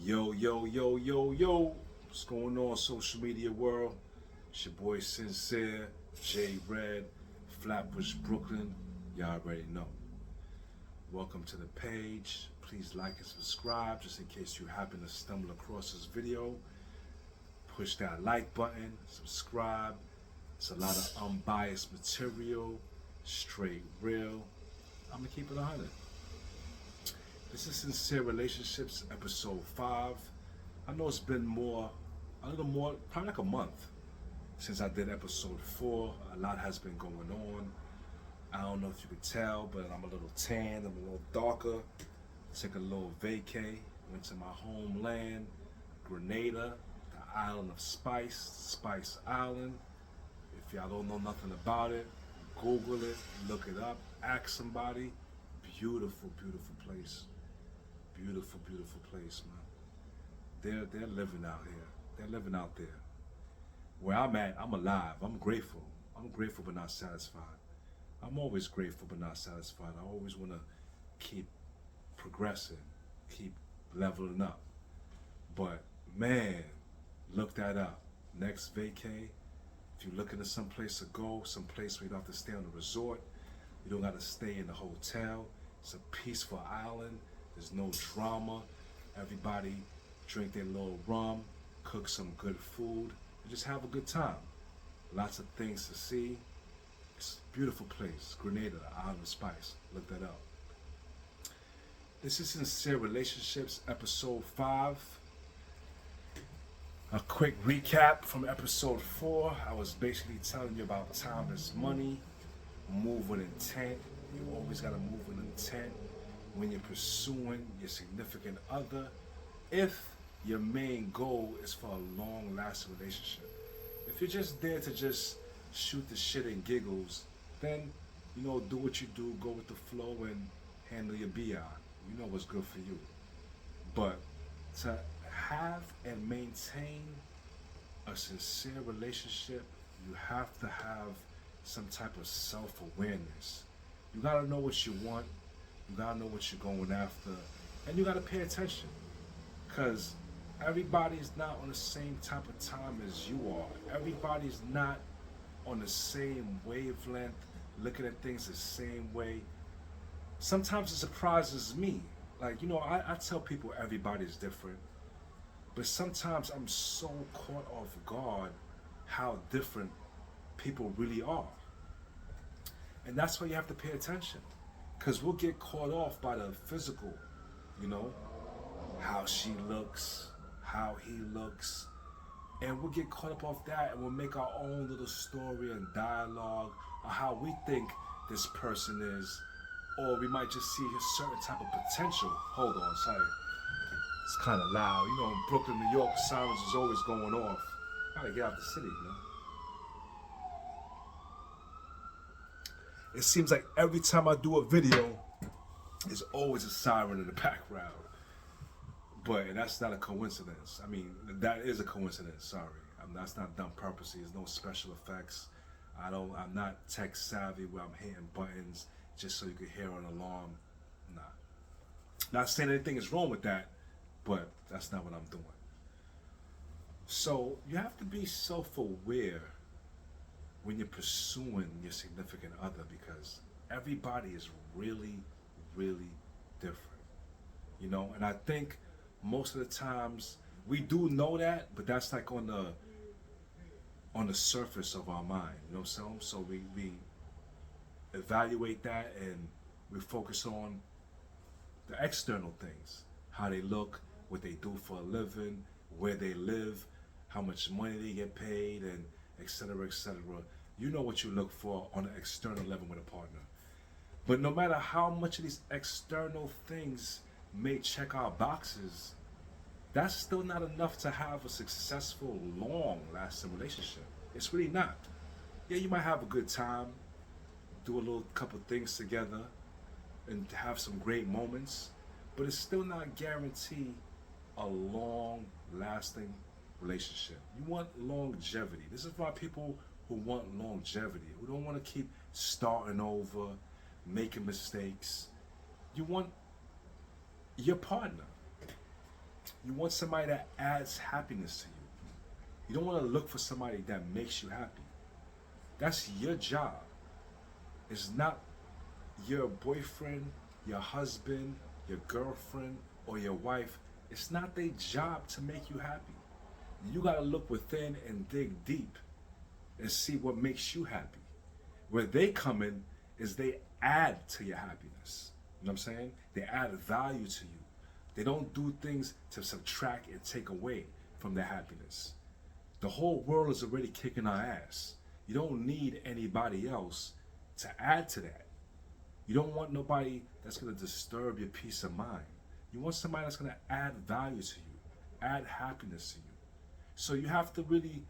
Yo, yo, yo, yo, yo. What's going on, social media world? It's your boy Sincere, J Red, Flatbush, Brooklyn. Y'all already know. Welcome to the page. Please like and subscribe just in case you happen to stumble across this video. Push that like button, subscribe. It's a lot of unbiased material, straight real. I'm gonna keep it 100. This is Sincere Relationships, episode 5. I know it's been a little more, probably like a month since I did episode 4. A lot has been going on. I don't know if you could tell, but I'm a little tanned, I'm a little darker. Took a little vacay, went to my homeland, Grenada, the island of Spice, Spice Island. If y'all don't know nothing about it, Google it, look it up, ask somebody. Beautiful, beautiful place. Beautiful, beautiful place, man. They're living out here. They're living out there. Where I'm at, I'm alive. I'm grateful. I'm grateful but not satisfied. I'm always grateful but not satisfied. I always want to keep progressing, keep leveling up. But man, look that up. Next vacay, if you're looking at some place to go, some place where you don't have to stay on a resort, you don't got to stay in the hotel. It's a peaceful island. There's no drama. Everybody drink their little rum, cook some good food, and just have a good time. Lots of things to see. It's a beautiful place. Grenada, the Island of Spice. Look that up. This is Sincere Relationships, episode 5. A quick recap from episode 4. I was basically telling you about time is money. Move with intent. You always got to move with intent when you're pursuing your significant other, if your main goal is for a long-lasting relationship. If you're just there to just shoot the shit and giggles, then, do what you do, go with the flow, and handle your BI. You know what's good for you. But to have and maintain a sincere relationship, you have to have some type of self-awareness. You gotta know what you want. You gotta know what you're going after, and you gotta pay attention, because everybody's not on the same type of time as you are. Everybody's not on the same wavelength, looking at things the same way. Sometimes it surprises me. Like, I tell people everybody's different, but sometimes I'm so caught off guard how different people really are. And that's why you have to pay attention. Because we'll get caught off by the physical, how she looks, how he looks. And we'll get caught up off that, and we'll make our own little story and dialogue of how we think this person is. Or we might just see a certain type of potential. Hold on, sorry. It's kind of loud. In Brooklyn, New York, sirens is always going off. Gotta get out the city, It seems like every time I do a video, there's always a siren in the background. But that's not a coincidence. I mean, that is a coincidence, sorry. That's not done purposely. There's no special effects. I'm not tech savvy where I'm hitting buttons just so you can hear an alarm. Nah. Not saying anything is wrong with that, but that's not what I'm doing. So you have to be self-aware when you're pursuing your significant other, because everybody is really, really different. And I think most of the times we do know that, but that's like on the surface of our mind, So we evaluate that, and we focus on the external things, how they look, what they do for a living, where they live, how much money they get paid, and etc., etc. You know what you look for on an external level with a partner. But no matter how much of these external things may check our boxes, that's still not enough to have a successful, long-lasting relationship. It's really not. Yeah, you might have a good time, do a little couple things together, and have some great moments, but it's still not guaranteed a long-lasting relationship. You want longevity. This is why people who want longevity, who don't want to keep starting over, making mistakes. You want your partner You want somebody that adds happiness to you. You don't want to look for somebody that makes you happy. That's your job. It's not your boyfriend, your husband, your girlfriend, or your wife. It's not their job to make you happy. You got to look within and dig deep and see what makes you happy. Where they come in is they add to your happiness. You know what I'm saying? They add value to you. They don't do things to subtract and take away from their happiness. The whole world is already kicking our ass. You don't need anybody else to add to that. You don't want nobody that's going to disturb your peace of mind. You want somebody that's going to add value to you, add happiness to you. So you have to really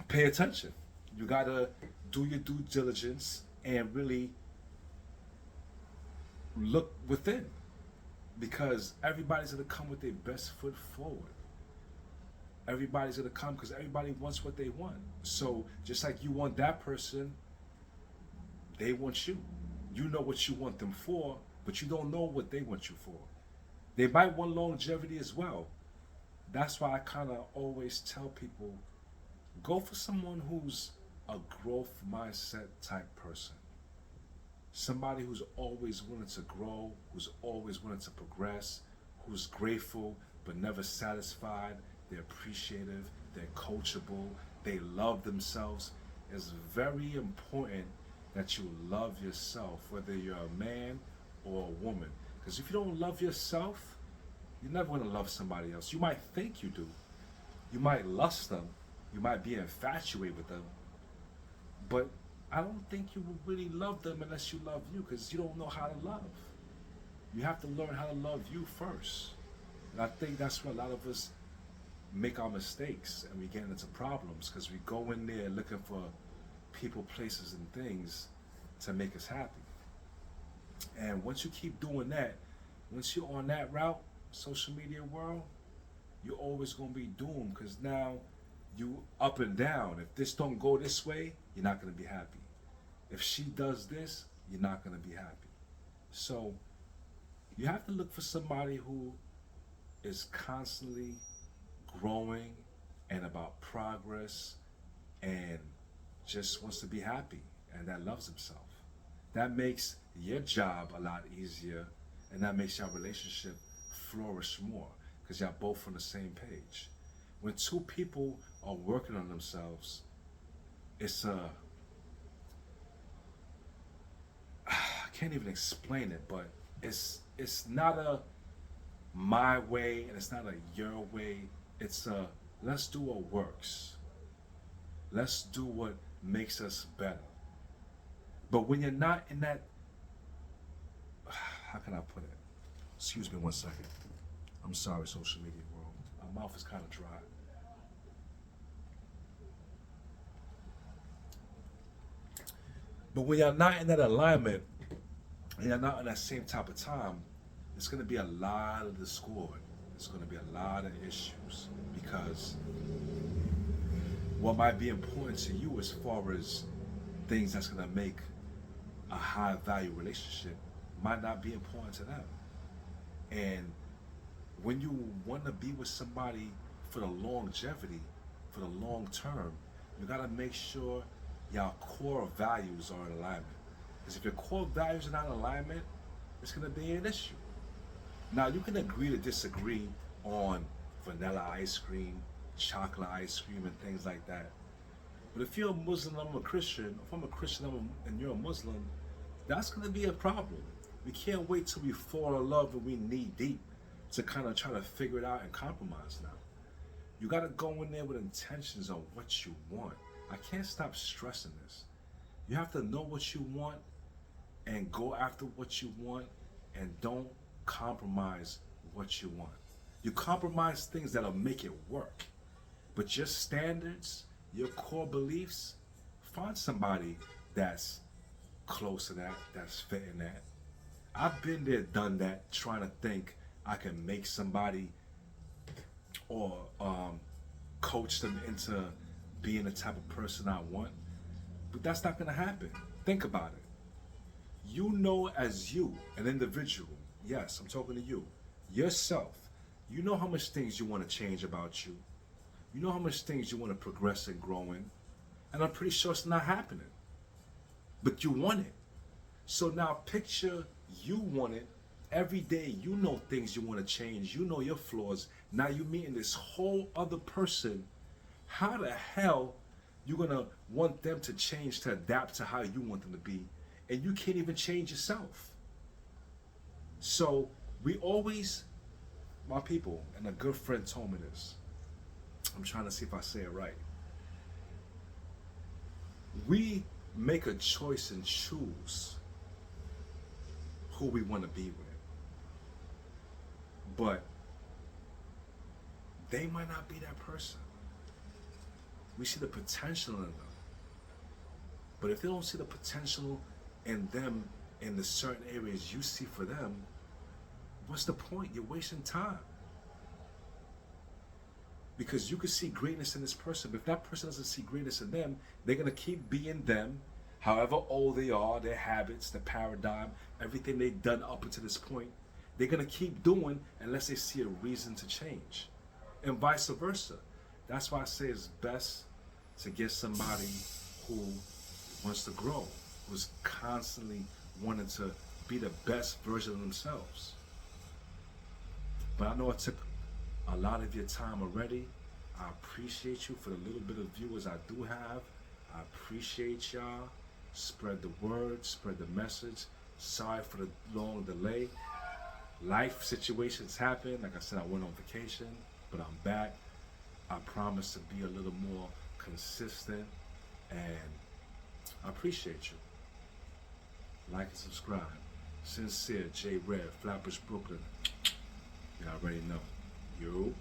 pay attention. You got to do your due diligence and really look within, because everybody's going to come with their best foot forward. Everybody's going to come because everybody wants what they want. So just like you want that person, they want you. You know what you want them for, but you don't know what they want you for. They might want longevity as well. That's why I kind of always tell people, go for someone who's a growth mindset type person. Somebody who's always willing to grow, who's always willing to progress, who's grateful but never satisfied. They're appreciative, they're coachable, they love themselves. It's very important that you love yourself, whether you're a man or a woman. Because if you don't love yourself, you're never going to love somebody else. You might think you do. You might lust them. You might be infatuated with them. But I don't think you will really love them unless you love you, because you don't know how to love. You have to learn how to love you first. And I think that's where a lot of us make our mistakes and we get into problems, because we go in there looking for people, places, and things to make us happy. And once you keep doing that, once you're on that route, social media world, you're always going to be doomed, because now you up and down. If this don't go this way, you're not going to be happy. If she does this, you're not going to be happy. So you have to look for somebody who is constantly growing and about progress and just wants to be happy and that loves himself. That makes your job a lot easier, and that makes your relationship flourish more, because you're both on the same page. When two people are working on themselves, it's I can't even explain it, but it's not a my way and it's not a your way. It's a let's do what works. Let's do what makes us better. But when you're not in that, how can I put it? Excuse me 1 second. I'm sorry, social media world. My mouth is kind of dry. But when you're not in that alignment, and you're not in that same type of time, it's going to be a lot of discord. It's going to be a lot of issues, because what might be important to you as far as things that's going to make a high value relationship might not be important to them. And when you want to be with somebody for the longevity, for the long term, you got to make sure your core values are in alignment. Because if your core values are not in alignment, it's going to be an issue. Now, you can agree to disagree on vanilla ice cream, chocolate ice cream, and things like that. But if you're a Muslim, I'm a Christian. If I'm a Christian and you're a Muslim, that's going to be a problem. We can't wait till we fall in love and we knee deep to kind of try to figure it out and compromise now. You got to go in there with intentions on what you want. I can't stop stressing this. You have to know what you want and go after what you want, and don't compromise what you want. You compromise things that'll make it work. But your standards, your core beliefs, find somebody that's close to that, that's fitting that. I've been there, done that, trying to think I can make somebody or coach them into being the type of person I want. But that's not going to happen. Think about it. You know, as you, an individual, yes, I'm talking to you, yourself, You know how much things you want to change about you. You know how much things you want to progress and grow in. And I'm pretty sure it's not happening. But you want it. So now picture you want it. Every day you know things you want to change. You know your flaws. Now you're meeting this whole other person. How the hell you gonna want them to change to adapt to how you want them to be? And you can't even change yourself. So we always, my people, and a good friend told me this. I'm trying to see if I say it right. We make a choice and choose who we want to be with. But they might not be that person. We see the potential in them. But if they don't see the potential in them in the certain areas you see for them, what's the point? You're wasting time. Because you could see greatness in this person, but if that person doesn't see greatness in them, they're going to keep being them, however old they are, their habits, the paradigm, everything they've done up until this point, they're going to keep doing unless they see a reason to change. And vice versa. That's why I say it's best to get somebody who wants to grow, who's constantly wanting to be the best version of themselves. But I know it took a lot of your time already. I appreciate you for the little bit of viewers I do have. I appreciate y'all. Spread the word, spread the message. Sorry for the long delay. Life situations happen. Like I said, I went on vacation, but I'm back. I promise to be a little more consistent, and I appreciate you. Like and subscribe. Sincere, J Red, Flatbush, Brooklyn. You already know. You.